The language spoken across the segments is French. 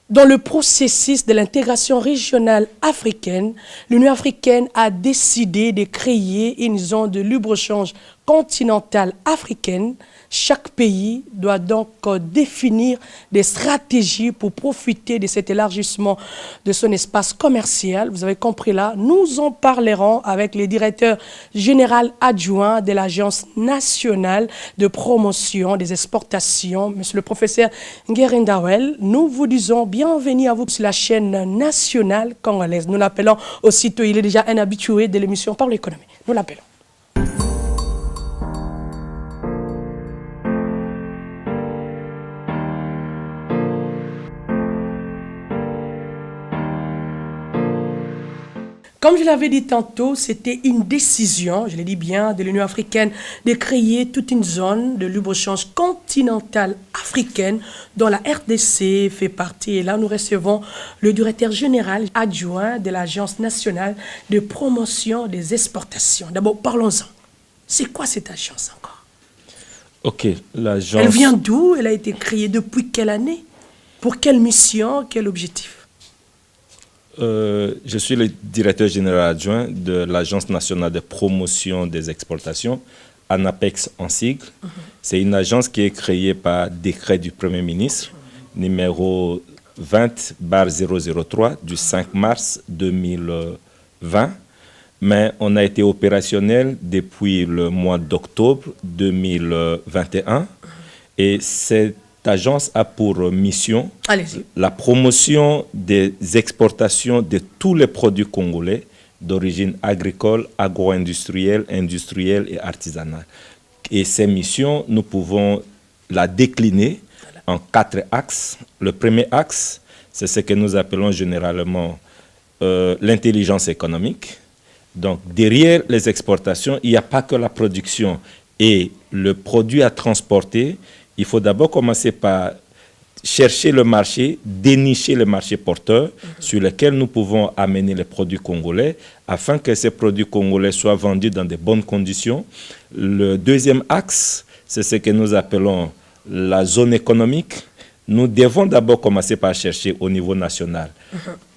Dans le processus de l'intégration régionale africaine, l'Union africaine a décidé de créer une zone de libre-échange continentale africaine. Chaque pays doit donc définir des stratégies pour profiter de cet élargissement de son espace commercial. Vous avez compris là, nous en parlerons avec le directeur général adjoint de l'Agence nationale de promotion des exportations, monsieur le professeur Nguerindawel. Nous vous disons bienvenue à vous sur la chaîne nationale congolaise. Nous l'appelons aussitôt, il est déjà un habitué de l'émission Par l'économie. Nous l'appelons. Comme je l'avais dit tantôt, c'était une décision, je l'ai dit bien, de l'Union africaine de créer toute une zone de libre-échange continentale africaine dont la RDC fait partie. Et là, nous recevons le directeur général adjoint de l'Agence nationale de promotion des exportations. D'abord, parlons-en. C'est quoi cette agence encore? Ok, l'agence... Elle vient d'où? Elle a été créée depuis quelle année? Pour quelle mission? Quel objectif? Je suis le directeur général adjoint de l'Agence nationale de promotion des exportations, ANAPEX en sigle. C'est une agence qui est créée par décret du Premier ministre, numéro 20/003 du 5 mars 2020. Mais on a été opérationnel depuis le mois d'octobre 2021. Et cette agence a pour mission la promotion des exportations de tous les produits congolais d'origine agricole, agro-industrielle, industrielle et artisanale. Et ces missions, nous pouvons la décliner en 4 axes. Le premier axe, c'est ce que nous appelons généralement l'intelligence économique. Donc, derrière les exportations, il n'y a pas que la production et le produit à transporter. Il faut d'abord commencer par chercher le marché, dénicher le marché porteur sur lequel nous pouvons amener les produits congolais afin que ces produits congolais soient vendus dans de bonnes conditions. Le deuxième axe, c'est ce que nous appelons la zone économique. Nous devons d'abord commencer par chercher au niveau national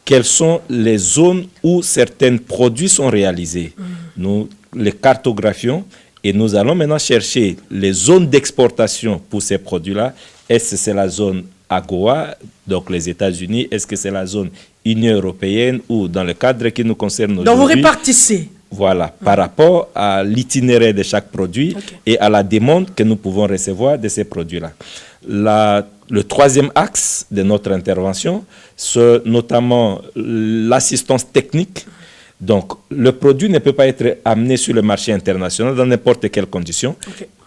quelles sont les zones où certains produits sont réalisés. Nous les cartographions. Et nous allons maintenant chercher les zones d'exportation pour ces produits-là. Est-ce que c'est la zone AGOA, donc les États-Unis? Est-ce que c'est la zone Union européenne ou dans le cadre qui nous concerne aujourd'hui? Donc vous répartissez. Voilà, par rapport à l'itinéraire de chaque produit et à la demande que nous pouvons recevoir de ces produits-là. Le troisième axe de notre intervention, c'est notamment l'assistance technique. Donc, le produit ne peut pas être amené sur le marché international dans n'importe quelle condition.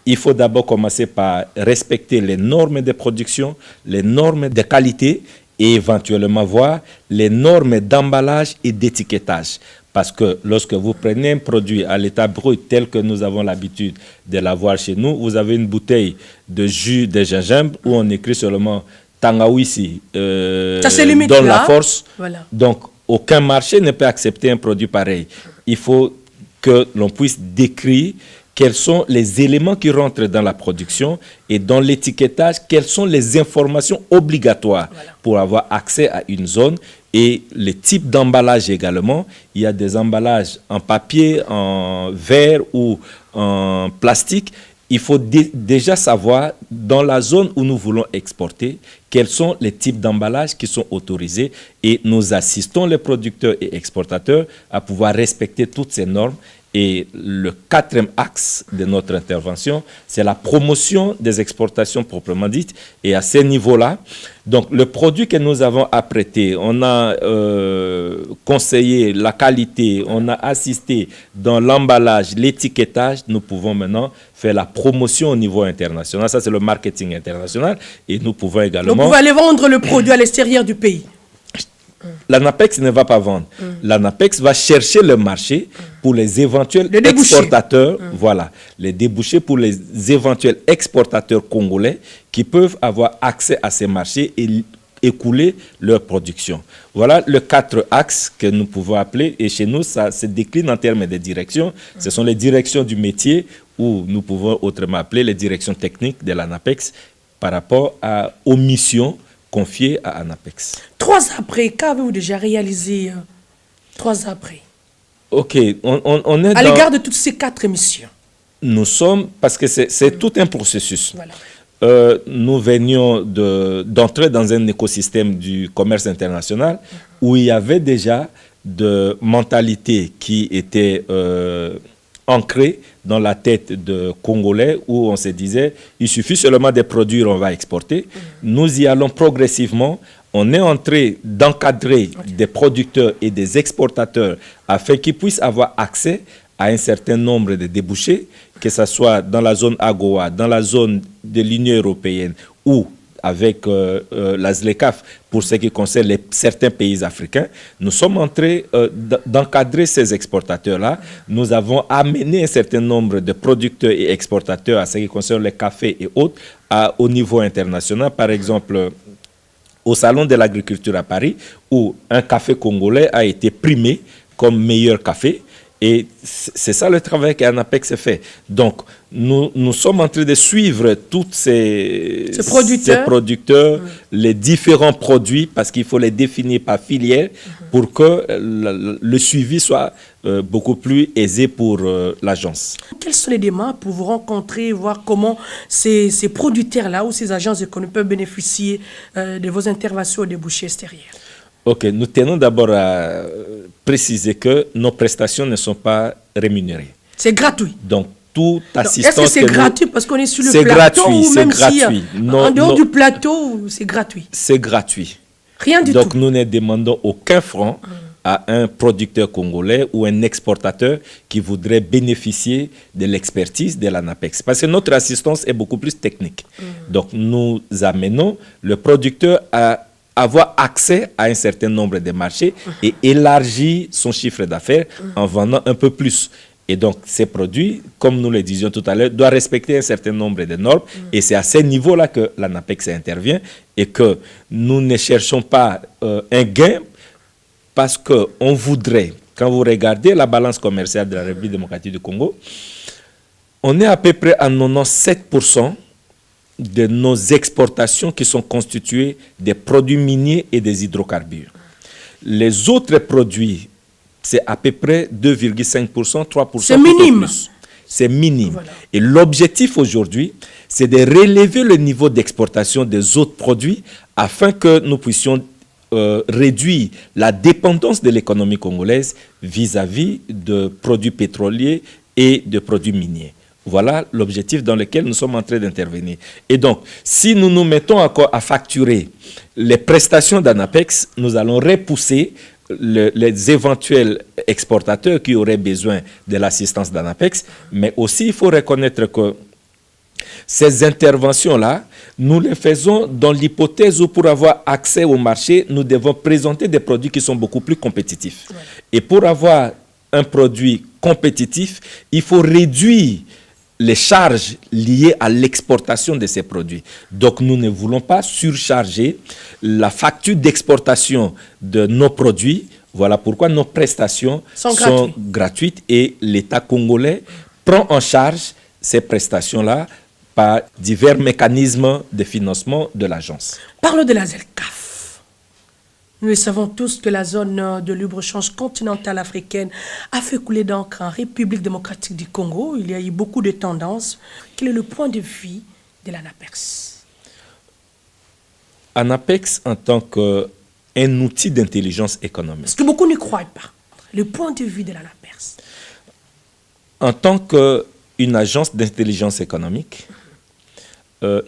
Il faut d'abord commencer par respecter les normes de production, les normes de qualité et éventuellement voir les normes d'emballage et d'étiquetage. Parce que lorsque vous prenez un produit à l'état brut tel que nous avons l'habitude de l'avoir chez nous, vous avez une bouteille de jus de gingembre où on écrit seulement Tangawisi donne la force. Voilà. Donc, aucun marché ne peut accepter un produit pareil. Il faut que l'on puisse décrire quels sont les éléments qui rentrent dans la production et dans l'étiquetage, quelles sont les informations obligatoires pour avoir accès à une zone et les types d'emballage également. Il y a des emballages en papier, en verre ou en plastique. Il faut déjà savoir, dans la zone où nous voulons exporter, quels sont les types d'emballages qui sont autorisés et nous assistons les producteurs et exportateurs à pouvoir respecter toutes ces normes. Et le quatrième axe de notre intervention, c'est la promotion des exportations proprement dites. Et à ce niveau-là, donc le produit que nous avons apprêté, on a conseillé la qualité, on a assisté dans l'emballage, l'étiquetage. Nous pouvons maintenant faire la promotion au niveau international. Ça, c'est le marketing international. Et nous pouvons également... Donc, vous allez vendre le produit à l'extérieur du pays. L'ANAPEX ne va pas vendre. L'ANAPEX va chercher le marché pour les éventuels exportateurs. Voilà, les débouchés pour les éventuels exportateurs congolais qui peuvent avoir accès à ces marchés et écouler leur production. Voilà le 4 axes que nous pouvons appeler. Et chez nous, ça se décline en termes de directions. Ce sont les directions du métier ou nous pouvons autrement appeler les directions techniques de l'ANAPEX par rapport aux missions confiée à ANAPEX. 3 ans après, qu'avez-vous déjà réalisé 3 ans après? Ok, on est à l'égard de toutes ces 4 missions. Nous sommes, parce que c'est tout un processus. Voilà. Nous venions d'entrer dans un écosystème du commerce international où il y avait déjà de mentalités qui étaient ancrées dans la tête de Congolais, où on se disait, il suffit seulement de produire, on va exporter. Nous y allons progressivement. On est en train d'encadrer des producteurs et des exportateurs afin qu'ils puissent avoir accès à un certain nombre de débouchés, que ce soit dans la zone AGOA, dans la zone de l'Union européenne ou avec la ZLECAf pour ce qui concerne certains pays africains. Nous sommes en train d'encadrer ces exportateurs-là. Nous avons amené un certain nombre de producteurs et exportateurs à ce qui concerne le café et autres au niveau international. Par exemple, au Salon de l'agriculture à Paris, où un café congolais a été primé comme meilleur café. Et c'est ça le travail qu'ANAPEX fait. Donc, nous sommes en train de suivre tous ces producteurs, les différents produits, parce qu'il faut les définir par filière pour que le suivi soit beaucoup plus aisé pour l'agence. Quelles sont les démarches pour vous rencontrer, voir comment ces producteurs-là ou ces agences économiques peuvent bénéficier de vos interventions au débouché extérieur? Ok, nous tenons d'abord à préciser que nos prestations ne sont pas rémunérées. C'est gratuit. Donc, toute assistance... Est-ce que c'est gratuit parce qu'on est sur le plateau? C'est gratuit. En dehors du plateau, c'est gratuit. C'est gratuit. Rien du tout. Donc, nous ne demandons aucun franc à un producteur congolais ou un exportateur qui voudrait bénéficier de l'expertise de l'ANAPEX. Parce que notre assistance est beaucoup plus technique. Donc, nous amenons le producteur à avoir accès à un certain nombre de marchés et élargir son chiffre d'affaires en vendant un peu plus. Et donc, ces produits, comme nous le disions tout à l'heure, doivent respecter un certain nombre de normes. Et c'est à ce niveau-là que l'ANAPEX intervient et que nous ne cherchons pas un gain parce qu'on voudrait, quand vous regardez la balance commerciale de la République démocratique du Congo, on est à peu près à 97% de nos exportations qui sont constituées des produits miniers et des hydrocarbures. Les autres produits, c'est à peu près 2,5%, 3%. C'est minime. C'est minime. Voilà. Et l'objectif aujourd'hui, c'est de relever le niveau d'exportation des autres produits afin que nous puissions réduire la dépendance de l'économie congolaise vis-à-vis de produits pétroliers et de produits miniers. Voilà l'objectif dans lequel nous sommes en train d'intervenir. Et donc, si nous nous mettons encore à facturer les prestations d'ANAPEX, nous allons repousser les éventuels exportateurs qui auraient besoin de l'assistance d'ANAPEX. Mais aussi, il faut reconnaître que ces interventions-là, nous les faisons dans l'hypothèse où pour avoir accès au marché, nous devons présenter des produits qui sont beaucoup plus compétitifs. Ouais. Et pour avoir un produit compétitif, il faut réduire les charges liées à l'exportation de ces produits. Donc, nous ne voulons pas surcharger la facture d'exportation de nos produits. Voilà pourquoi nos prestations sont gratuites et l'État congolais prend en charge ces prestations-là par divers mécanismes de financement de l'agence. Parlons de la ZLECAf. Nous le savons tous que la zone de libre-échange continentale africaine a fait couler d'encre en République démocratique du Congo. Il y a eu beaucoup de tendances. Quel est le point de vue de l'ANAPEX? ANAPEX en tant qu'un outil d'intelligence économique. Parce que beaucoup ne croient pas. Le point de vue de l'ANAPEX. En tant qu'une agence d'intelligence économique,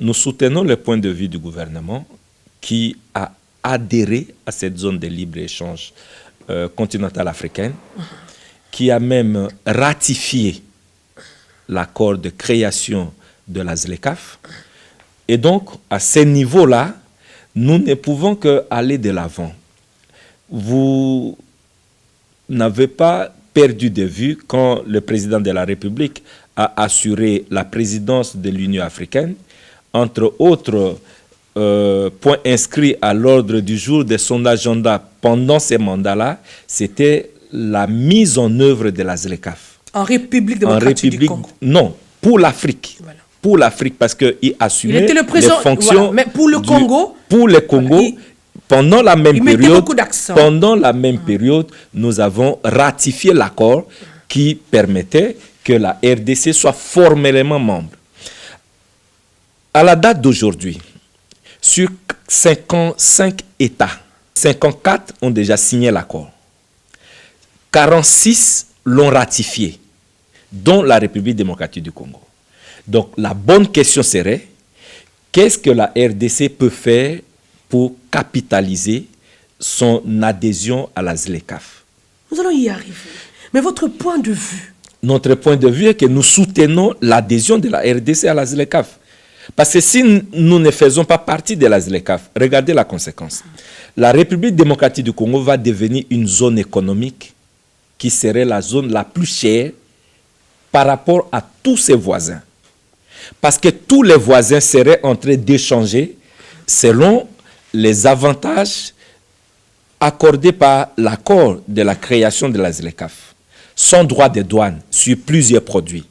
nous soutenons le point de vue du gouvernement qui a adhéré à cette zone de libre-échange continentale africaine, qui a même ratifié l'accord de création de la ZLECAf. Et donc, à ce niveau-là, nous ne pouvons qu'aller de l'avant. Vous n'avez pas perdu de vue quand le président de la République a assuré la présidence de l'Union africaine, entre autres point inscrit à l'ordre du jour de son agenda pendant ces mandats-là, c'était la mise en œuvre de la ZLECAF. En République démocratique du Congo. Non, pour l'Afrique. Voilà. pour l'Afrique parce qu'il assumait il était le président, les fonctions. voilà. Mais pour le Congo, pour le Congo, pendant la même période, nous avons ratifié l'accord qui permettait que la RDC soit formellement membre. À la date d'aujourd'hui, sur 55 États, 54 ont déjà signé l'accord. 46 l'ont ratifié, dont la République démocratique du Congo. Donc la bonne question serait, qu'est-ce que la RDC peut faire pour capitaliser son adhésion à la ZLECAf? Nous allons y arriver. Mais votre point de vue? Notre point de vue est que nous soutenons l'adhésion de la RDC à la ZLECAf. Parce que si nous ne faisons pas partie de la ZLECAf, regardez la conséquence. La République démocratique du Congo va devenir une zone économique qui serait la zone la plus chère par rapport à tous ses voisins. Parce que tous les voisins seraient en train d'échanger selon les avantages accordés par l'accord de la création de la ZLECAf, sans droit de douane sur plusieurs produits.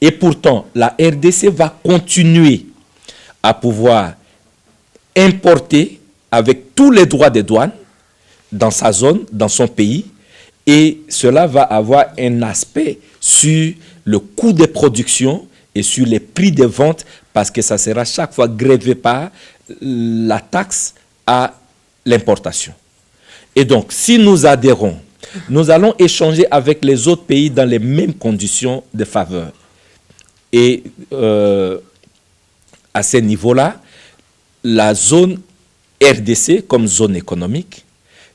Et pourtant, la RDC va continuer à pouvoir importer avec tous les droits de douane dans sa zone, dans son pays, et cela va avoir un aspect sur le coût de production et sur les prix de vente, parce que ça sera chaque fois grévé par la taxe à l'importation. Et donc, si nous adhérons, nous allons échanger avec les autres pays dans les mêmes conditions de faveur. Et à ce niveau-là, la zone RDC comme zone économique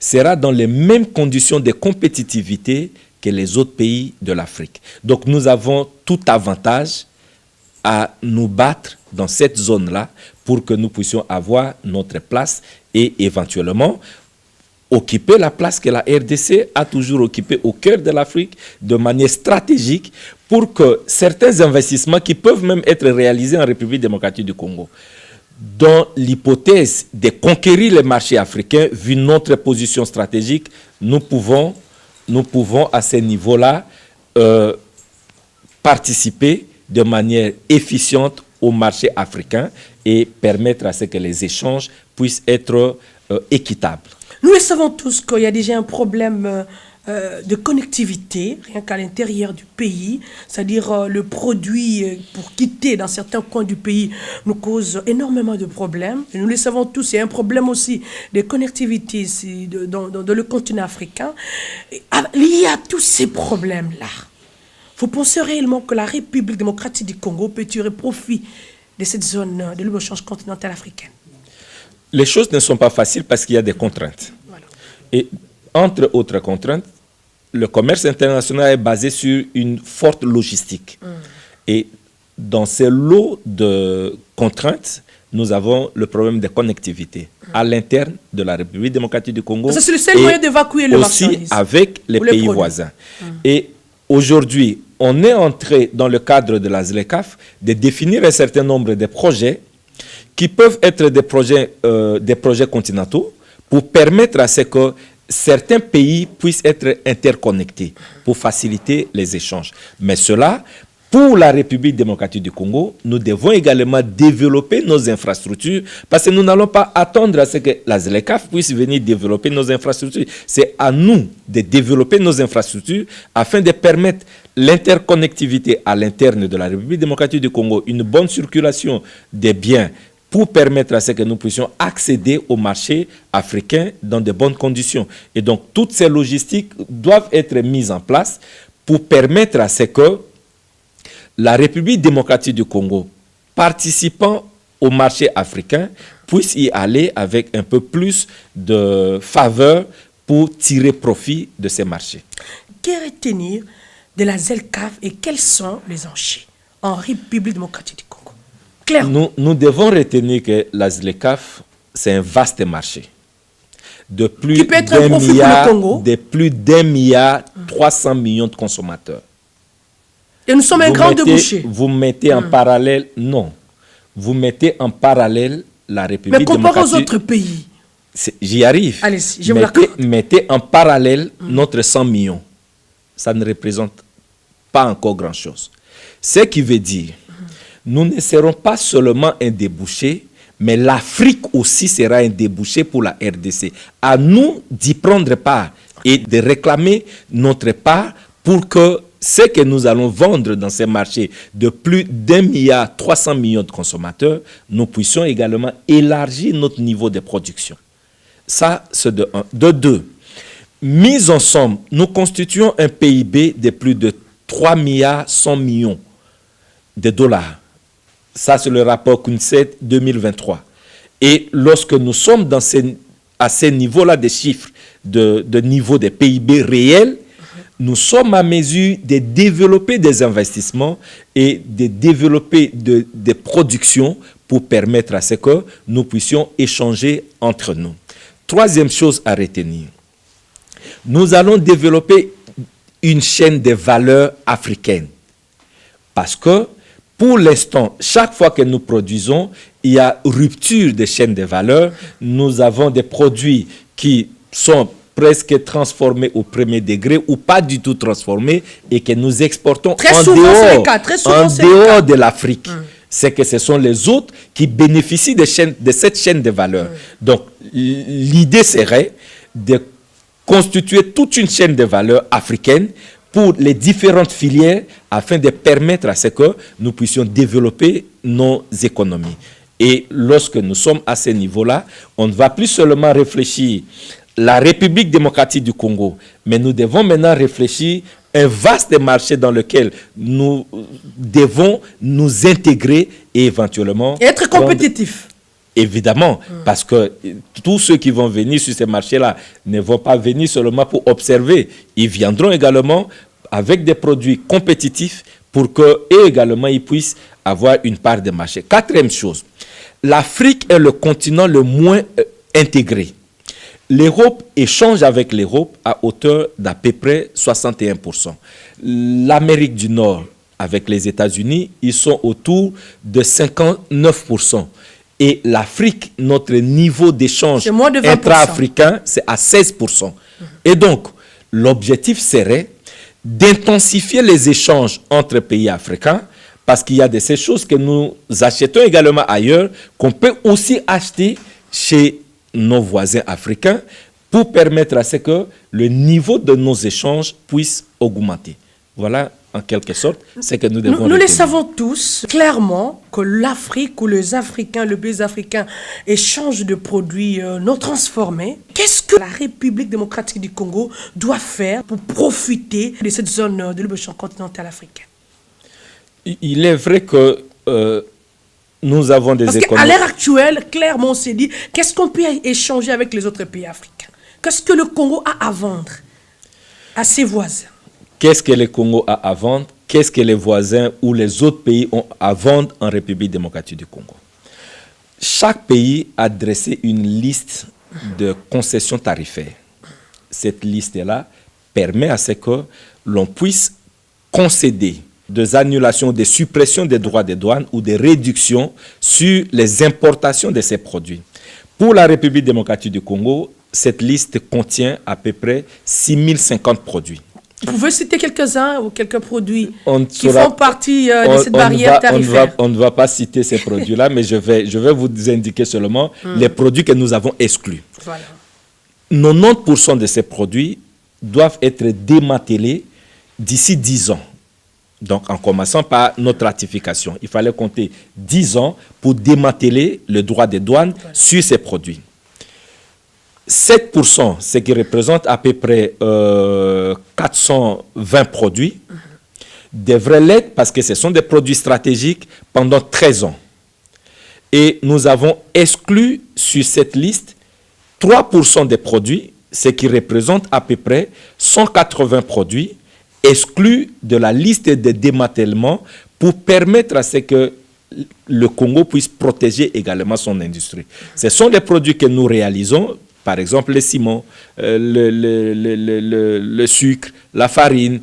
sera dans les mêmes conditions de compétitivité que les autres pays de l'Afrique. Donc nous avons tout avantage à nous battre dans cette zone-là pour que nous puissions avoir notre place et éventuellement occuper la place que la RDC a toujours occupée au cœur de l'Afrique de manière stratégique pour que certains investissements qui peuvent même être réalisés en République démocratique du Congo, dans l'hypothèse de conquérir les marchés africains, vu notre position stratégique, nous pouvons à ce niveau-là participer de manière efficiente au marché africain et permettre à ce que les échanges puissent être équitables. Nous le savons tous qu'il y a déjà un problème de connectivité, rien qu'à l'intérieur du pays, c'est-à-dire le produit pour quitter dans certains coins du pays nous cause énormément de problèmes. Et nous le savons tous, il y a un problème aussi de connectivité ici, dans le continent africain. Il y a tous ces problèmes-là. Vous pensez réellement que la République démocratique du Congo peut tirer profit de cette zone de libre-échange continentale africaine? Les choses ne sont pas faciles parce qu'il y a des contraintes. Voilà. Et entre autres contraintes, le commerce international est basé sur une forte logistique. Et dans ces lots de contraintes, nous avons le problème de connectivité à l'interne de la République démocratique du Congo. C'est le seul moyen d'évacuer le marchandise. Aussi avec les pays voisins. Et aujourd'hui, on est entré dans le cadre de la ZLECAf de définir un certain nombre de projets qui peuvent être des projets continentaux pour permettre à ce que certains pays puissent être interconnectés pour faciliter les échanges. Mais cela, pour la République démocratique du Congo, nous devons également développer nos infrastructures parce que nous n'allons pas attendre à ce que la ZLECAf puisse venir développer nos infrastructures. C'est à nous de développer nos infrastructures afin de permettre l'interconnectivité à l'interne de la République démocratique du Congo, une bonne circulation des biens, pour permettre à ce que nous puissions accéder au marché africain dans de bonnes conditions. Et donc, toutes ces logistiques doivent être mises en place pour permettre à ce que la République démocratique du Congo, participant au marché africain, puisse y aller avec un peu plus de faveur pour tirer profit de ces marchés. Que retenir de la ZLECAf et quels sont les enjeux en République démocratique du Congo? Nous devons retenir que la ZLECAf, c'est un vaste marché. De plus d'1 milliard 300 millions de consommateurs. Et nous sommes un grand débouché. Vous mettez en parallèle, non. Vous mettez en parallèle la République démocratique. Mais comparé aux autres pays. J'y arrive. Allez-y, je vous l'accorde. Mettez en parallèle notre 100 millions. Ça ne représente pas encore grand-chose. Ce qui veut dire, nous ne serons pas seulement un débouché, mais l'Afrique aussi sera un débouché pour la RDC. À nous d'y prendre part et de réclamer notre part pour que ce que nous allons vendre dans ces marchés de plus d'1,3 milliard de consommateurs, nous puissions également élargir notre niveau de production. Ça, c'est de un. De deux, mis ensemble, nous constituons un PIB de plus de 3,1 milliards de dollars. Ça, c'est le rapport CUNCED 2023. Et lorsque nous sommes à ces niveaux-là des chiffres, de niveau de PIB réel, nous sommes à mesure de développer des investissements et de développer des productions pour permettre à ce que nous puissions échanger entre nous. Troisième chose à retenir, nous allons développer une chaîne de valeur africaine. Parce que, pour l'instant, chaque fois que nous produisons, il y a rupture des chaînes de valeur. Nous avons des produits qui sont presque transformés au premier degré ou pas du tout transformés et que nous exportons en dehors de l'Afrique. C'est que ce sont les autres qui bénéficient de cette chaîne de valeur. Donc, l'idée serait de constituer toute une chaîne de valeur africaine pour les différentes filières afin de permettre à ce que nous puissions développer nos économies. Et lorsque nous sommes à ce niveau-là, on ne va plus seulement réfléchir la République démocratique du Congo, mais nous devons maintenant réfléchir un vaste marché dans lequel nous devons nous intégrer et éventuellement être compétitifs. Évidemment, parce que tous ceux qui vont venir sur ces marchés-là ne vont pas venir seulement pour observer. Ils viendront également avec des produits compétitifs pour qu'eux également ils puissent avoir une part de marché. Quatrième chose, l'Afrique est le continent le moins intégré. L'Europe échange avec l'Europe à hauteur d'à peu près 61%. L'Amérique du Nord avec les États-Unis, ils sont autour de 59%. Et l'Afrique, notre niveau d'échange intra-africain, c'est à 16%. Et donc, l'objectif serait d'intensifier les échanges entre pays africains parce qu'il y a de ces choses que nous achetons également ailleurs qu'on peut aussi acheter chez nos voisins africains pour permettre à ce que le niveau de nos échanges puisse augmenter. Voilà, en quelque sorte, ce que nous devons Nous le savons tous, clairement, que l'Afrique ou les Africains, le pays africain, échangent de produits non transformés. Qu'est-ce que la République démocratique du Congo doit faire pour profiter de cette zone de libre-échange continentale africaine? Il est vrai que nous avons des économies. Parce qu'à l'heure actuelle, clairement, on s'est dit, qu'est-ce qu'on peut échanger avec les autres pays africains? Qu'est-ce que le Congo a à vendre à ses voisins? Qu'est-ce que le Congo a à vendre? Qu'est-ce que les voisins ou les autres pays ont à vendre en République démocratique du Congo? Chaque pays a dressé une liste de concessions tarifaires. Cette liste-là permet à ce que l'on puisse concéder des annulations, des suppressions des droits de douane ou des réductions sur les importations de ces produits. Pour la République démocratique du Congo, cette liste contient à peu près 6050 produits. Vous pouvez citer quelques-uns ou quelques produits qui font partie de cette barrière tarifaire? On ne va pas citer ces produits-là, mais je vais vous indiquer seulement les produits que nous avons exclus. Voilà. 90% de ces produits doivent être démantelés d'ici 10 ans. Donc, en commençant par notre ratification, il fallait compter 10 ans pour démanteler le droit de douane sur ces produits. 7%, ce qui représente à peu près 420 produits, devraient l'être parce que ce sont des produits stratégiques pendant 13 ans. Et nous avons exclu sur cette liste 3% des produits, ce qui représente à peu près 180 produits, exclus de la liste de démantèlement pour permettre à ce que le Congo puisse protéger également son industrie. Ce sont des produits que nous réalisons, par exemple le ciment, le sucre, la farine.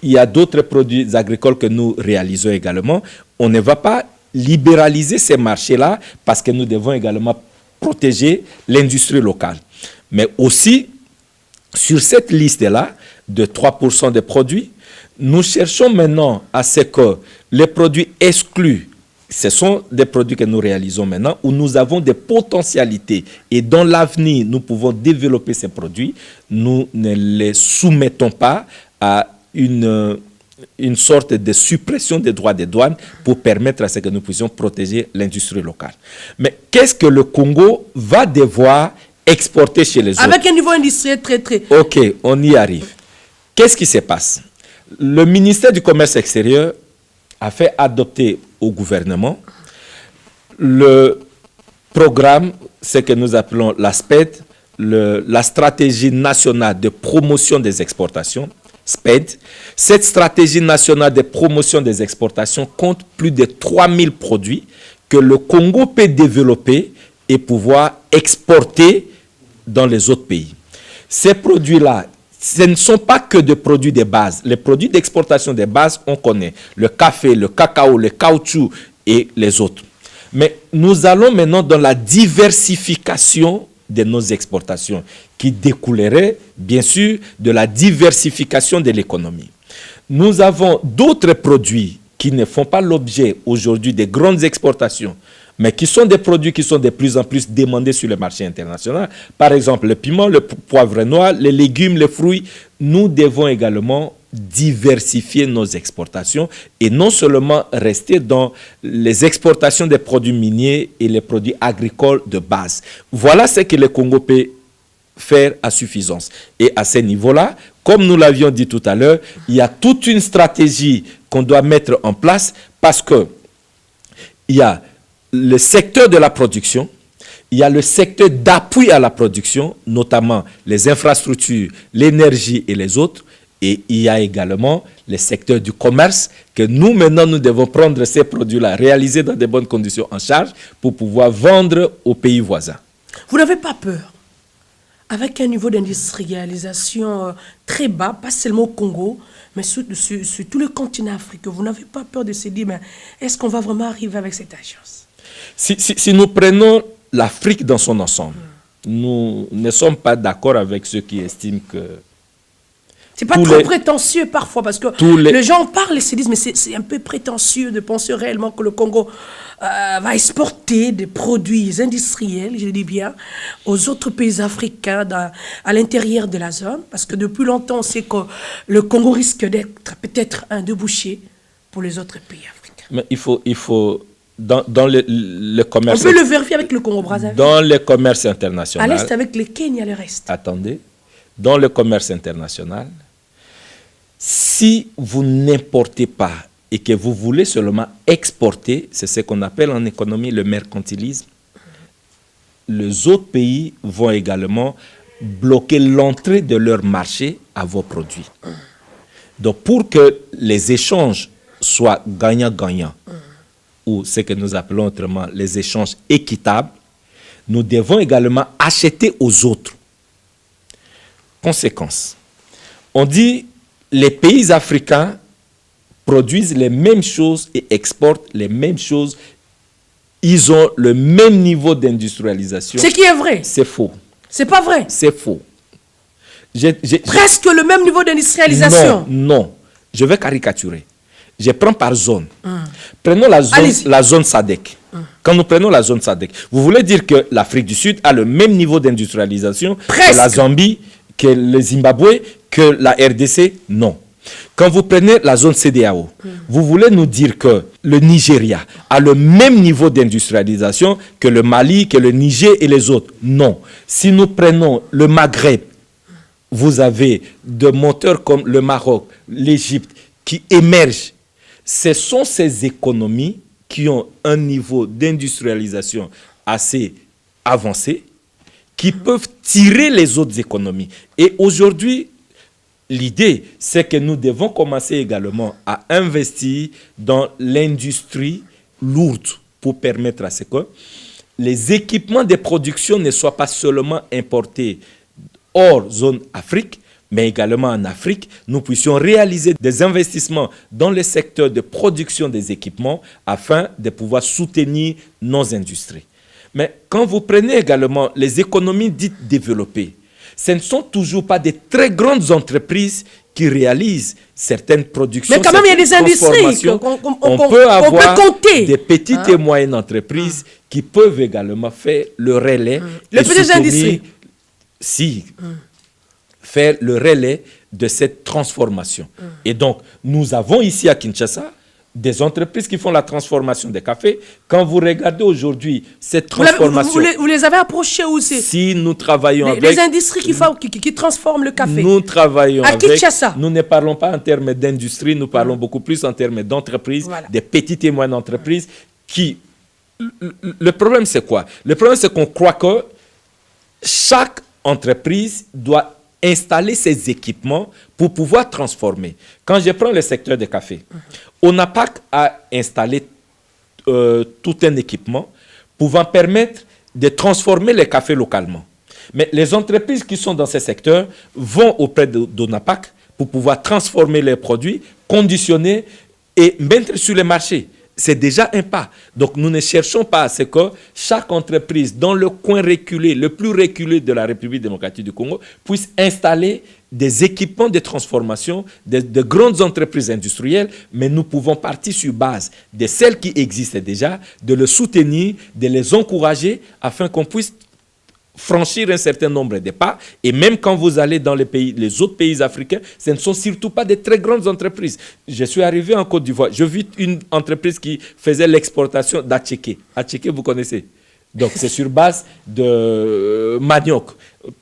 Il y a d'autres produits agricoles que nous réalisons également. On ne va pas libéraliser ces marchés-là parce que nous devons également protéger l'industrie locale. Mais aussi, sur cette liste-là, de 3% des produits, nous cherchons maintenant à ce que les produits exclus ce sont des produits que nous réalisons maintenant où nous avons des potentialités et dans l'avenir, nous pouvons développer ces produits. Nous ne les soumettons pas à une sorte de suppression des droits de douane pour permettre à ce que nous puissions protéger l'industrie locale. Mais qu'est-ce que le Congo va devoir exporter chez les autres? Avec un niveau industriel très... Ok, on y arrive. Qu'est-ce qui se passe? Le ministère du Commerce extérieur a fait adopter au gouvernement le programme, ce que nous appelons la SPED, la stratégie nationale de promotion des exportations, SPED. Cette stratégie nationale de promotion des exportations compte plus de 3000 produits que le Congo peut développer et pouvoir exporter dans les autres pays. Ces produits-là, ce ne sont pas que des produits de base. Les produits d'exportation de base, on connaît. Le café, le cacao, le caoutchouc et les autres. Mais nous allons maintenant dans la diversification de nos exportations qui découlerait, bien sûr, de la diversification de l'économie. Nous avons d'autres produits qui ne font pas l'objet aujourd'hui de grandes exportations, mais qui sont des produits qui sont de plus en plus demandés sur le marché international. Par exemple, le piment, le poivre noir, les légumes, les fruits. Nous devons également diversifier nos exportations et non seulement rester dans les exportations des produits miniers et les produits agricoles de base. Voilà ce que le Congo peut faire à suffisance. Et à ce niveau-là, comme nous l'avions dit tout à l'heure, il y a toute une stratégie qu'on doit mettre en place parce que il y a le secteur de la production, il y a le secteur d'appui à la production, notamment les infrastructures, l'énergie et les autres. Et il y a également le secteur du commerce que nous, maintenant, nous devons prendre ces produits-là, réaliser dans de bonnes conditions en charge pour pouvoir vendre aux pays voisins. Vous n'avez pas peur, avec un niveau d'industrialisation très bas, pas seulement au Congo, mais sur tout le continent africain, vous n'avez pas peur de se dire, mais est-ce qu'on va vraiment arriver avec cette agence? Si nous prenons l'Afrique dans son ensemble, nous ne sommes pas d'accord avec ceux qui estiment que... C'est pas trop prétentieux parfois, parce que les gens parlent et se disent, mais c'est un peu prétentieux de penser réellement que le Congo va exporter des produits industriels, je dis bien, aux autres pays africains à l'intérieur de la zone, parce que depuis longtemps, on sait que le Congo risque d'être peut-être un débouché pour les autres pays africains. Mais il faut dans le commerce... On peut le vérifier avec le Congo-Brazzaville. Dans le commerce international... À l'est avec le Kenya, le reste. Attendez. Dans le commerce international, si vous n'importez pas et que vous voulez seulement exporter, c'est ce qu'on appelle en économie le mercantilisme, les autres pays vont également bloquer l'entrée de leur marché à vos produits. Donc pour que les échanges soient gagnant-gagnant, ou ce que nous appelons autrement les échanges équitables, nous devons également acheter aux autres. Conséquence, on dit les pays africains produisent les mêmes choses et exportent les mêmes choses. Ils ont le même niveau d'industrialisation. Ce qui est vrai. C'est faux. C'est pas vrai. C'est faux. Presque le même niveau d'industrialisation. Non. Je vais caricaturer. Je prends par zone. Prenons la zone SADC. Quand nous prenons la zone SADC, vous voulez dire que l'Afrique du Sud a le même niveau d'industrialisation que la Zambie, que le Zimbabwe, que la RDC? Non. Quand vous prenez la zone CEDEAO, vous voulez nous dire que le Nigeria a le même niveau d'industrialisation que le Mali, que le Niger et les autres? Non. Si nous prenons le Maghreb, vous avez des moteurs comme le Maroc, l'Égypte, qui émergent. Ce sont ces économies qui ont un niveau d'industrialisation assez avancé, qui peuvent tirer les autres économies. Et aujourd'hui, l'idée, c'est que nous devons commencer également à investir dans l'industrie lourde pour permettre à ce que les équipements de production ne soient pas seulement importés hors zone Afrique, mais également en Afrique, nous puissions réaliser des investissements dans le secteur de production des équipements afin de pouvoir soutenir nos industries. Mais quand vous prenez également les économies dites développées, ce ne sont toujours pas des très grandes entreprises qui réalisent certaines productions. Mais quand même, il y a des industries on peut avoir compter. Des petites et moyennes entreprises qui peuvent également faire le relais. Les petites industries. Faire le relais de cette transformation. Et donc, nous avons ici à Kinshasa des entreprises qui font la transformation des cafés. Quand vous regardez aujourd'hui cette transformation... Vous les avez approchés aussi? Si nous travaillons avec... Les industries qui transforment le café. Nous travaillons à Kinshasa. Nous ne parlons pas en termes d'industrie, nous parlons beaucoup plus en termes d'entreprises, des petites et moyennes entreprises qui... Le problème, c'est quoi? Le problème, c'est qu'on croit que chaque entreprise doit installer ses équipements pour pouvoir transformer. Quand je prends le secteur des cafés, ONAPAC a installé tout un équipement pouvant permettre de transformer les cafés localement. Mais les entreprises qui sont dans ces secteurs vont auprès d'ONAPAC pour pouvoir transformer les produits, conditionner et mettre sur le marché. C'est déjà un pas. Donc, nous ne cherchons pas à ce que chaque entreprise, dans le coin reculé, le plus reculé de la République démocratique du Congo, puisse installer des équipements de transformation, de grandes entreprises industrielles, mais nous pouvons partir sur base de celles qui existent déjà, de les soutenir, de les encourager, afin qu'on puisse franchir un certain nombre de pas. Et même quand vous allez dans les autres pays africains, ce ne sont surtout pas des très grandes entreprises. Je suis arrivé en Côte d'Ivoire, je vis une entreprise qui faisait l'exportation d'Atchéké. Atchéké, vous connaissez? Donc c'est sur base de manioc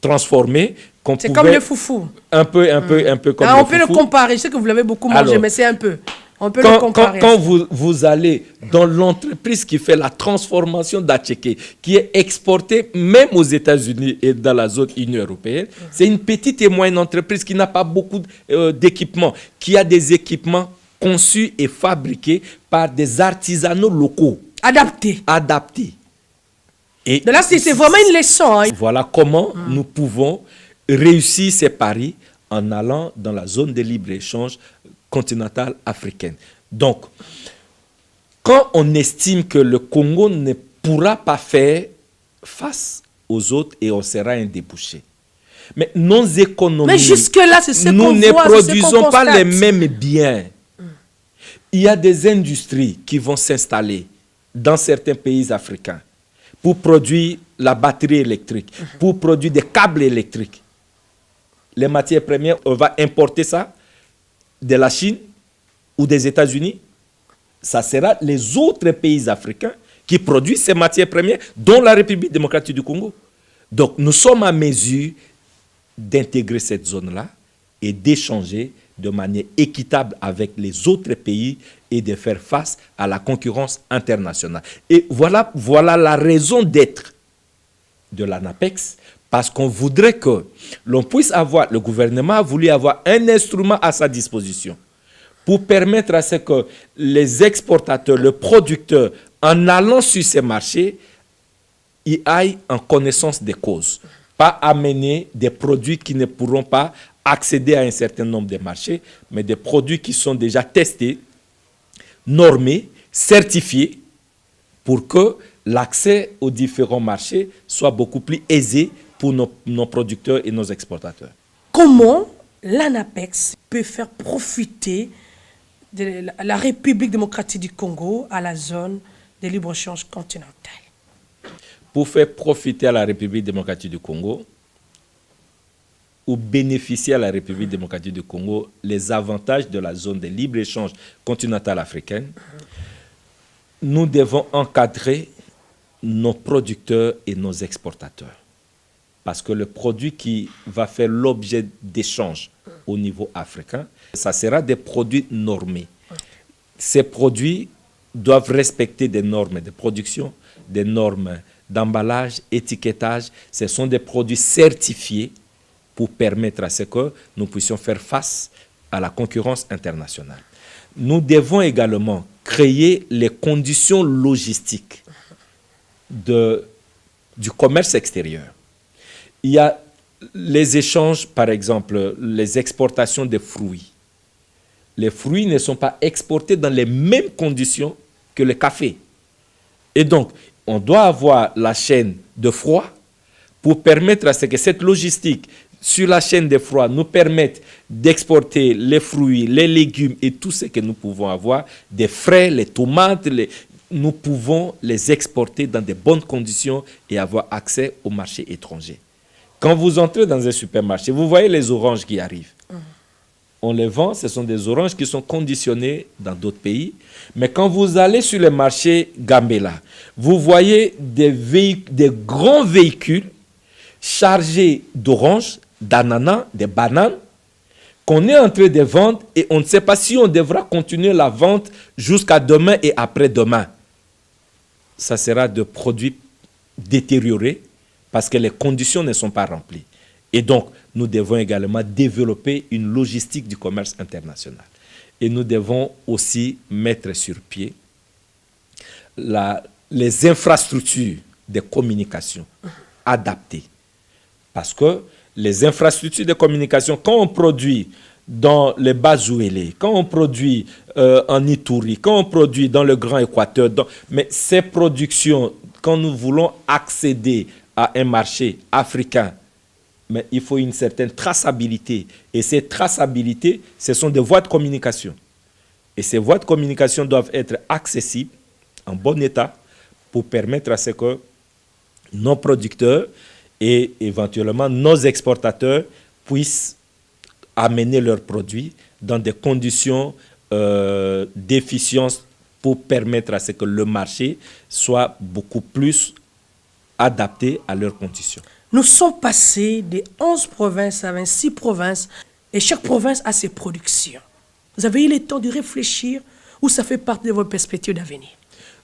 transformé. C'est comme le foufou. Un peu comme le foufou. On peut le comparer, je sais que vous l'avez beaucoup mangé, mais c'est un peu... On peut le comparer. Quand vous allez dans l'entreprise qui fait la transformation d'Atchéké, qui est exportée même aux États-Unis et dans la zone Union européenne, c'est une petite et moyenne entreprise qui n'a pas beaucoup d'équipements, qui a des équipements conçus et fabriqués par des artisanaux locaux. Adaptés. Et de là, c'est vraiment une leçon. Hein. Voilà comment nous pouvons réussir ces paris en allant dans la zone de libre-échange continentale africaine. Donc, quand on estime que le Congo ne pourra pas faire face aux autres et on sera un débouché. Mais nos économies, mais jusque-là, c'est ce nous qu'on ne voit, produisons pas les mêmes biens. Il y a des industries qui vont s'installer dans certains pays africains pour produire la batterie électrique, pour produire des câbles électriques. Les matières premières, on va importer ça de la Chine ou des États-Unis. Ça sera les autres pays africains qui produisent ces matières premières, dont la République démocratique du Congo. Donc, nous sommes à mesure d'intégrer cette zone-là et d'échanger de manière équitable avec les autres pays et de faire face à la concurrence internationale. Et voilà la raison d'être de l'ANAPEX, parce qu'on voudrait que l'on puisse avoir, le gouvernement a voulu avoir un instrument à sa disposition pour permettre à ce que les exportateurs, le producteur, en allant sur ces marchés, y aillent en connaissance des causes. Pas amener des produits qui ne pourront pas accéder à un certain nombre de marchés, mais des produits qui sont déjà testés, normés, certifiés, pour que l'accès aux différents marchés soit beaucoup plus aisé pour nos producteurs et nos exportateurs. Comment l'ANAPEX peut faire profiter de la République démocratique du Congo à la zone de libre-échange continentale? Pour faire profiter à la République démocratique du Congo, ou bénéficier à la République démocratique du Congo les avantages de la zone de libre-échange continentale africaine, nous devons encadrer nos producteurs et nos exportateurs. Parce que le produit qui va faire l'objet d'échanges au niveau africain, ça sera des produits normés. Ces produits doivent respecter des normes de production, des normes d'emballage, étiquetage. Ce sont des produits certifiés pour permettre à ce que nous puissions faire face à la concurrence internationale. Nous devons également créer les conditions logistiques du commerce extérieur. Il y a les échanges, par exemple, les exportations de fruits. Les fruits ne sont pas exportés dans les mêmes conditions que le café. Et donc, on doit avoir la chaîne de froid pour permettre à ce que cette logistique sur la chaîne des froids nous permettent d'exporter les fruits, les légumes et tout ce que nous pouvons avoir, des frais, les tomates, nous pouvons les exporter dans de bonnes conditions et avoir accès au marché étranger. Quand vous entrez dans un supermarché, vous voyez les oranges qui arrivent. On les vend, ce sont des oranges qui sont conditionnées dans d'autres pays. Mais quand vous allez sur le marché Gambela, vous voyez des grands véhicules chargés d'oranges, d'ananas, de bananes, qu'on est en train de vendre et on ne sait pas si on devra continuer la vente jusqu'à demain et après-demain. Ça sera de produits détériorés parce que les conditions ne sont pas remplies. Et donc, nous devons également développer une logistique du commerce international. Et nous devons aussi mettre sur pied les infrastructures de communication adaptées. Parce que les infrastructures de communication, quand on produit dans les Bas-Ouélé, quand on produit en Ituri, quand on produit dans le Grand Équateur, mais ces productions, quand nous voulons accéder à un marché africain, mais il faut une certaine traçabilité. Et ces traçabilités, ce sont des voies de communication. Et ces voies de communication doivent être accessibles, en bon état, pour permettre à ce que nos producteurs et éventuellement nos exportateurs puissent amener leurs produits dans des conditions d'efficience pour permettre à ce que le marché soit beaucoup plus adapté à leurs conditions. Nous sommes passés de 11 provinces à 26 provinces et chaque province a ses productions. Vous avez eu le temps de réfléchir ou ça fait partie de vos perspectives d'avenir?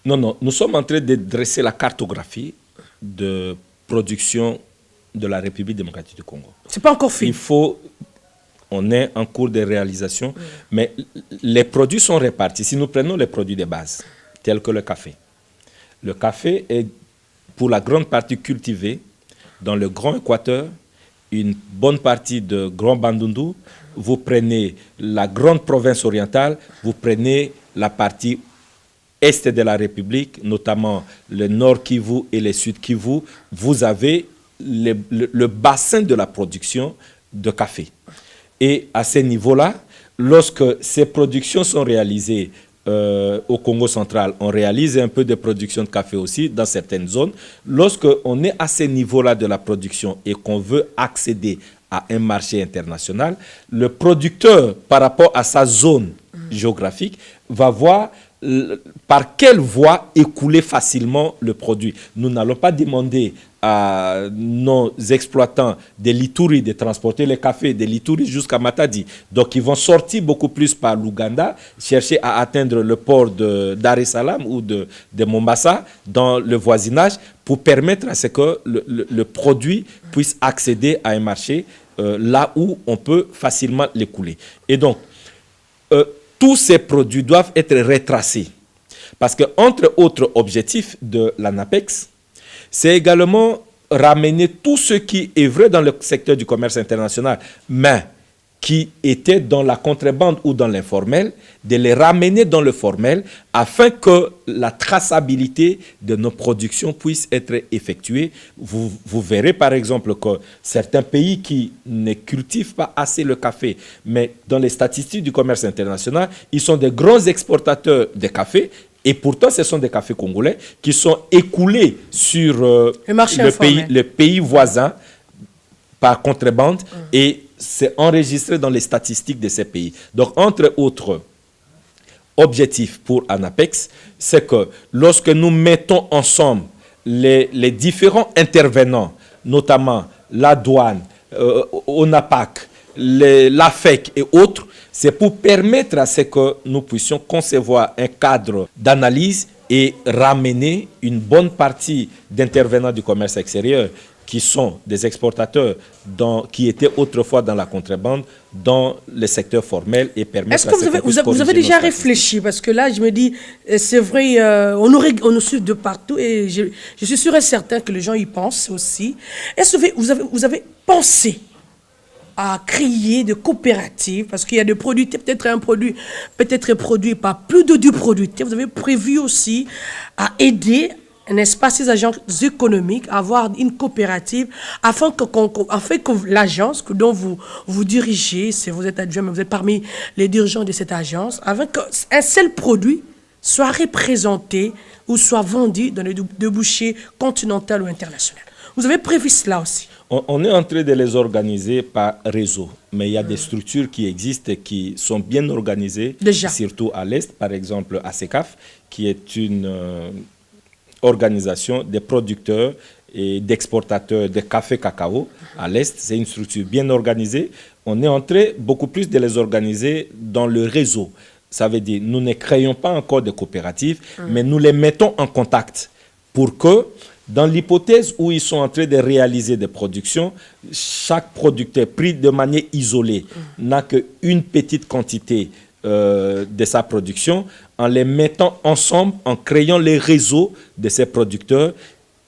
Non, nous sommes en train de dresser la cartographie de production de la République démocratique du Congo. Ce n'est pas encore fini. On est en cours de réalisation, mais les produits sont répartis. Si nous prenons les produits de base, tels que le café. Le café est pour la grande partie cultivé dans le Grand Équateur, une bonne partie de Grand Bandundu. Vous prenez la grande province orientale, vous prenez la partie est de la République, notamment le Nord Kivu et le Sud Kivu, vous avez le bassin de la production de café. Et à ce niveau-là, lorsque ces productions sont réalisées au Congo central, on réalise un peu de production de café aussi dans certaines zones. Lorsque on est à ce niveau-là de la production et qu'on veut accéder à un marché international, le producteur, par rapport à sa zone géographique, va voir par quelle voie écouler facilement le produit. Nous n'allons pas demander à nos exploitants de l'Ituri de transporter le café de l'Ituri jusqu'à Matadi. Donc, ils vont sortir beaucoup plus par l'Ouganda, chercher à atteindre le port de Dar es Salaam ou de Mombasa dans le voisinage pour permettre à ce que le produit puisse accéder à un marché là où on peut facilement l'écouler. Et donc, tous ces produits doivent être retracés. Parce que, entre autres objectifs de l'ANAPEX, c'est également ramener tout ce qui est vrai dans le secteur du commerce international, mais qui était dans la contrebande ou dans l'informel, de les ramener dans le formel afin que la traçabilité de nos productions puisse être effectuée. Vous verrez par exemple que certains pays qui ne cultivent pas assez le café, mais dans les statistiques du commerce international, ils sont des grands exportateurs de café. Et pourtant, ce sont des cafés congolais qui sont écoulés sur le pays voisin par contrebande et c'est enregistré dans les statistiques de ces pays. Donc, entre autres objectifs pour ANAPEX, c'est que lorsque nous mettons ensemble les différents intervenants, notamment la douane, ONAPAC, l'AFEC et autres, c'est pour permettre à ce que nous puissions concevoir un cadre d'analyse et ramener une bonne partie d'intervenants du commerce extérieur qui sont des exportateurs qui étaient autrefois dans la contrebande, dans le secteur formel et permettre... Est-ce que vous avez déjà réfléchi? Parce que là, je me dis, c'est vrai, on nous suit de partout et je suis sûr et certain que les gens y pensent aussi. Est-ce que vous avez pensé à créer des coopératives, parce qu'il y a des produits, peut-être un produit, peut-être produit par plus de 10 producteurs. Vous avez prévu aussi à aider n'est-ce pas, ces agences économiques, avoir une coopérative, afin que l'agence dont vous dirigez, si vous êtes adjoint, mais vous êtes parmi les dirigeants de cette agence, afin qu'un seul produit soit représenté ou soit vendu dans les débouchés continentaux ou internationaux. Vous avez prévu cela aussi? On est en train de les organiser par réseau, mais il y a des structures qui existent et qui sont bien organisées, déjà, surtout à l'Est, par exemple ASECAF, qui est une organisation des producteurs et d'exportateurs de café cacao à l'Est. C'est une structure bien organisée. On est en train beaucoup plus de les organiser dans le réseau. Ça veut dire, nous ne créons pas encore de coopératives, mais nous les mettons en contact pour que, dans l'hypothèse où ils sont en train de réaliser des productions, chaque producteur pris de manière isolée n'a qu'une petite quantité de sa production. En les mettant ensemble, en créant les réseaux de ces producteurs,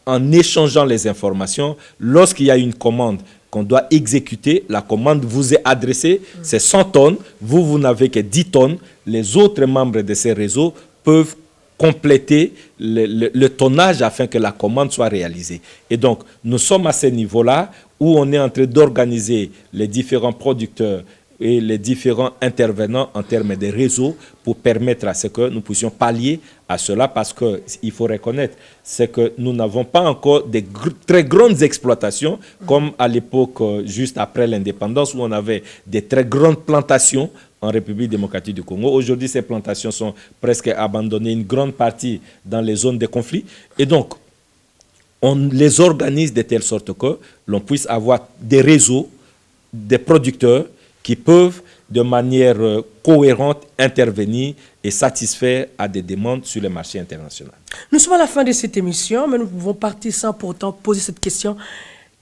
en échangeant les informations, lorsqu'il y a une commande qu'on doit exécuter, la commande vous est adressée, c'est 100 tonnes, vous n'avez que 10 tonnes, les autres membres de ces réseaux peuvent compléter le tonnage afin que la commande soit réalisée. Et donc, nous sommes à ce niveau-là où on est en train d'organiser les différents producteurs et les différents intervenants en termes de réseaux pour permettre à ce que nous puissions pallier à cela, parce qu'il faut reconnaître, c'est que nous n'avons pas encore de très grandes exploitations comme à l'époque juste après l'indépendance où on avait des très grandes plantations en République démocratique du Congo. Aujourd'hui, ces plantations sont presque abandonnées, une grande partie dans les zones de conflit. Et donc, on les organise de telle sorte que l'on puisse avoir des réseaux, des producteurs qui peuvent de manière cohérente intervenir et satisfaire à des demandes sur le marché international. Nous sommes à la fin de cette émission, mais nous pouvons partir sans pourtant poser cette question.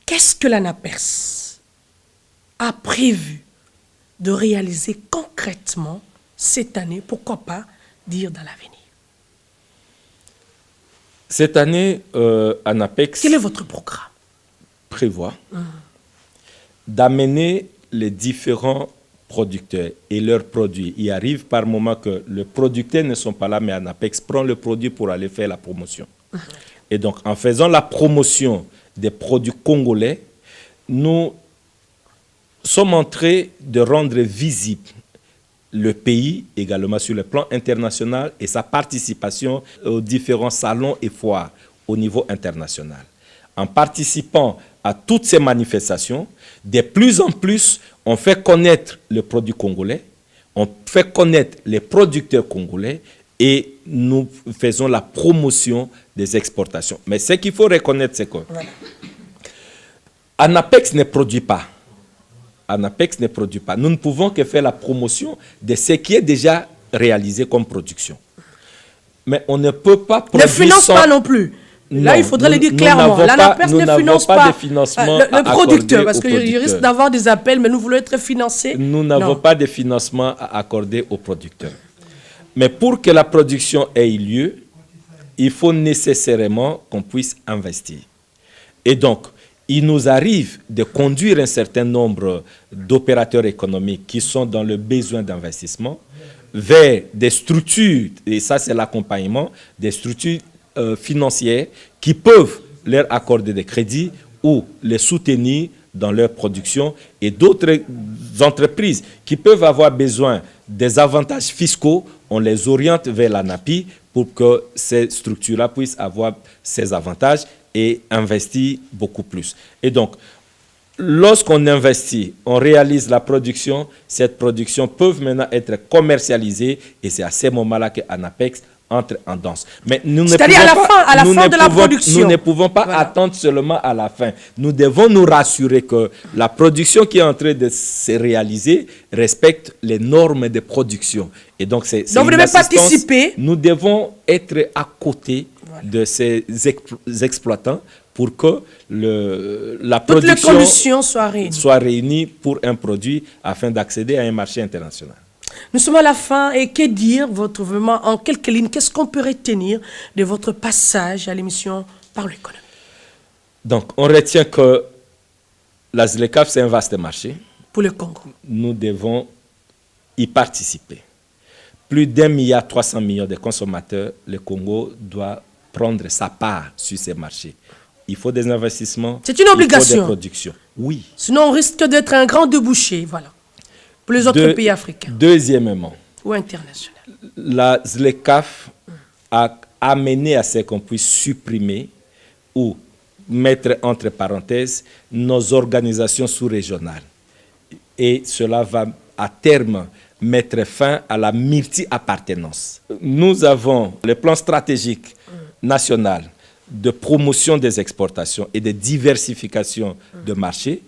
Qu'est-ce que l'ANAPERS a prévu de réaliser concrètement cette année, pourquoi pas dire dans l'avenir? Cette année, ANAPEX... Quel est votre programme? Prévoit d'amener les différents producteurs et leurs produits. Il arrive par moment que les producteurs ne sont pas là, mais ANAPEX prend le produit pour aller faire la promotion. Et donc, en faisant la promotion des produits congolais, nous sommes en train de rendre visible le pays également sur le plan international et sa participation aux différents salons et foires au niveau international. En participant à toutes ces manifestations, de plus en plus, on fait connaître le produit congolais, on fait connaître les producteurs congolais et nous faisons la promotion des exportations. Mais ce qu'il faut reconnaître, c'est que ANAPEX ne produit pas. ANAPEX ne produit pas. Nous ne pouvons que faire la promotion de ce qui est déjà réalisé comme production. Mais on ne peut pas produire... Ne finance pas non plus. Là, il faudrait le dire clairement. L'ANAPERS ne finance pas de financement le producteur, parce qu'il risque d'avoir des appels, mais nous voulons être financés. Nous n'avons pas de financement à accorder aux producteurs. Mais pour que la production ait lieu, il faut nécessairement qu'on puisse investir. Et donc, il nous arrive de conduire un certain nombre d'opérateurs économiques qui sont dans le besoin d'investissement vers des structures, et ça c'est l'accompagnement, des structures financières qui peuvent leur accorder des crédits ou les soutenir dans leur production, et d'autres entreprises qui peuvent avoir besoin des avantages fiscaux, on les oriente vers l'ANAPI pour que ces structures-là puissent avoir ces avantages et investir beaucoup plus. Et donc, lorsqu'on investit, on réalise la production, cette production peut maintenant être commercialisée et c'est à ce moment-là que ANAPEX entre en danse. Mais nous c'est-à-dire à la fin de la production. Nous ne pouvons pas attendre seulement à la fin. Nous devons nous rassurer que la production qui est en train de se réaliser respecte les normes de production. Et donc, vous devez participer. Nous devons être à côté de ces exploitants pour que la production toutes les conditions soient réunies pour un produit afin d'accéder à un marché international. Nous sommes à la fin et que dire vraiment en quelques lignes, qu'est-ce qu'on peut retenir de votre passage à l'émission Parlons économie? Donc, on retient que la ZLECAf, c'est un vaste marché. Pour le Congo. Nous devons y participer. Plus d'1,3 milliard de consommateurs, le Congo doit prendre sa part sur ces marchés. Il faut des investissements. C'est une obligation. Il faut des productions. Oui. Sinon, on risque d'être un grand débouché, voilà, pour les autres pays africains. Deuxièmement, ou internationaux. La ZLECAf a amené à ce qu'on puisse supprimer ou mettre entre parenthèses nos organisations sous-régionales. Et cela va à terme mettre fin à la multi-appartenance. Nous avons le plan stratégique national de promotion des exportations et de diversification de marchés.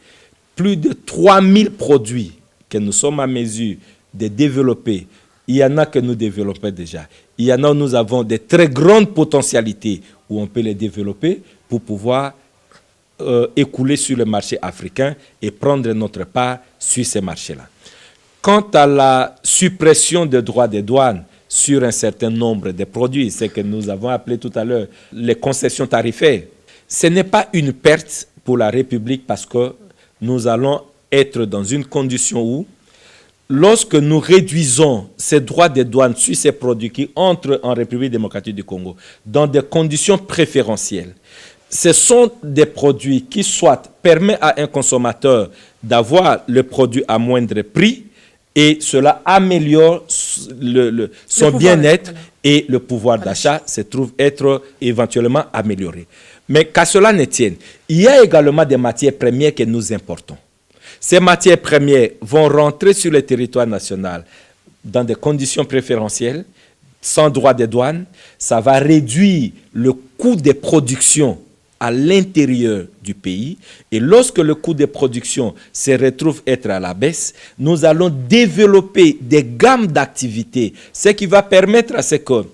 Plus de 3000 produits que nous sommes à mesure de développer. Il y en a que nous développons déjà. Il y en a où nous avons des très grandes potentialités où on peut les développer pour pouvoir écouler sur le marché africain et prendre notre part sur ces marchés-là. Quant à la suppression des droits de douane sur un certain nombre de produits, ce que nous avons appelé tout à l'heure les concessions tarifaires, ce n'est pas une perte pour la République parce que nous allons être dans une condition où, lorsque nous réduisons ces droits de douane sur ces produits qui entrent en République démocratique du Congo dans des conditions préférentielles, ce sont des produits qui soit permettent à un consommateur d'avoir le produit à moindre prix et cela améliore son bien-être et le pouvoir d'achat se trouve être éventuellement amélioré. Mais qu'à cela ne tienne, il y a également des matières premières que nous importons. Ces matières premières vont rentrer sur le territoire national dans des conditions préférentielles, sans droit de douane. Ça va réduire le coût de production à l'intérieur du pays. Et lorsque le coût de production se retrouve être à la baisse, nous allons développer des gammes d'activités, ce qui va permettre à ce que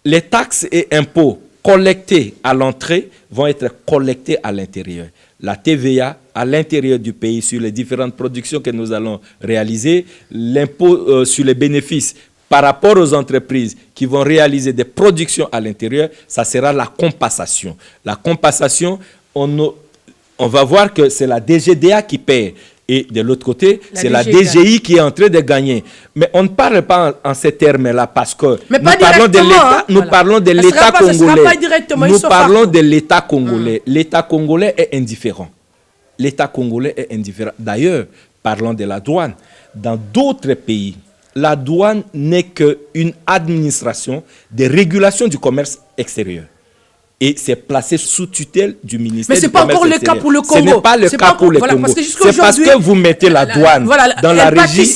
les taxes et impôts collectés à l'entrée vont être collectés à l'intérieur. La TVA à l'intérieur du pays sur les différentes productions que nous allons réaliser, l'impôt sur les bénéfices par rapport aux entreprises qui vont réaliser des productions à l'intérieur, ça sera la compensation. La compensation, on va voir que c'est la DGDA qui paie. Et de l'autre côté, c'est la DGI qui est en train de gagner. Mais on ne parle pas en ces termes-là parce que nous parlons de l'État congolais. Nous parlons de l'État congolais. L'État congolais est indifférent. L'État congolais est indifférent. D'ailleurs, parlons de la douane. Dans d'autres pays, la douane n'est qu'une administration de régulation du commerce extérieur. Et c'est placé sous tutelle du ministère du Commerce extérieur. Mais ce n'est pas encore le cas pour le Congo. Ce n'est pas le cas pour le Congo. C'est parce que vous mettez la douane dans la régie.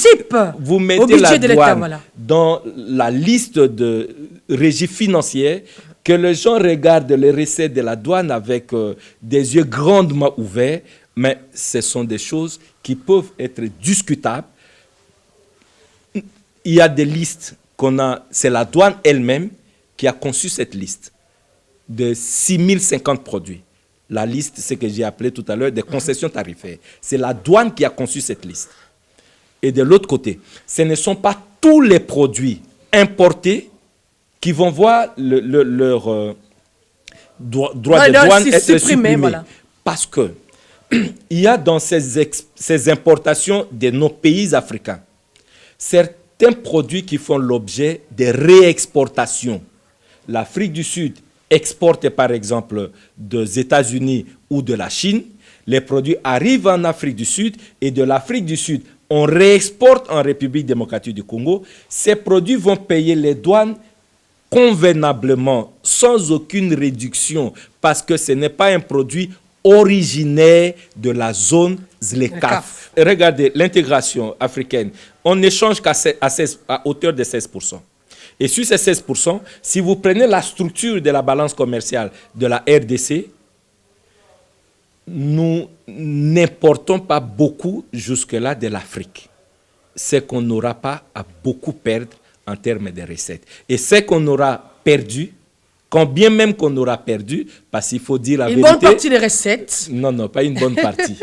Vous mettez la douane dans la liste de régie financière que les gens regardent les recettes de la douane avec des yeux grandement ouverts. Mais ce sont des choses qui peuvent être discutables. Il y a des listes qu'on a. C'est la douane elle-même qui a conçu cette liste de 6050 produits. La liste, c'est ce que j'ai appelé tout à l'heure des concessions tarifaires. C'est la douane qui a conçu cette liste. Et de l'autre côté, ce ne sont pas tous les produits importés qui vont voir leur droit de douane être supprimé. Voilà. Parce que il y a dans ces importations de nos pays africains certains produits qui font l'objet de réexportations. L'Afrique du Sud exporte par exemple des États-Unis ou de la Chine. Les produits arrivent en Afrique du Sud et de l'Afrique du Sud, on réexporte en République démocratique du Congo. Ces produits vont payer les douanes convenablement, sans aucune réduction, parce que ce n'est pas un produit originaire de la zone ZLECAf. Regardez l'intégration africaine. On échange à hauteur de 16%. Et sur ces 16%, si vous prenez la structure de la balance commerciale de la RDC, nous n'importons pas beaucoup jusque-là de l'Afrique. C'est qu'on n'aura pas à beaucoup perdre en termes de recettes. Et ce qu'on aura perdu, quand bien même qu'on aura perdu, parce qu'il faut dire la vérité... Une bonne partie des recettes. Non, pas une bonne partie.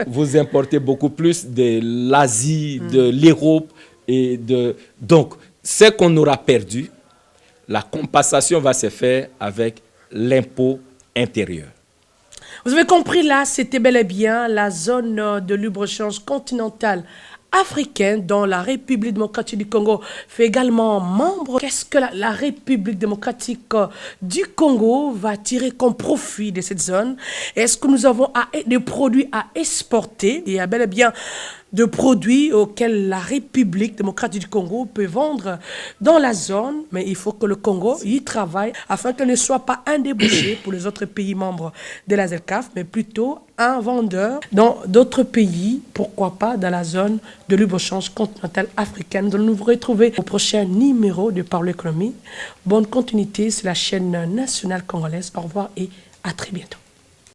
Vous importez beaucoup plus de l'Asie, de l'Europe et de... Donc, ce qu'on aura perdu, la compensation va se faire avec l'impôt intérieur. Vous avez compris là, c'était bel et bien la zone de libre-échange continentale africaine dont la République démocratique du Congo fait également membre. Qu'est-ce que la République démocratique du Congo va tirer comme profit de cette zone? Est-ce que nous avons des produits à exporter? Il y a bel et bien de produits auxquels la République démocratique du Congo peut vendre dans la zone, mais il faut que le Congo y travaille afin qu'elle ne soit pas un débouché pour les autres pays membres de la ZLECAf, mais plutôt un vendeur dans d'autres pays, pourquoi pas dans la zone de libre-échange continentale africaine. Nous allons nous retrouver au prochain numéro de Parlons Économie. Bonne continuité sur la chaîne nationale congolaise. Au revoir et à très bientôt.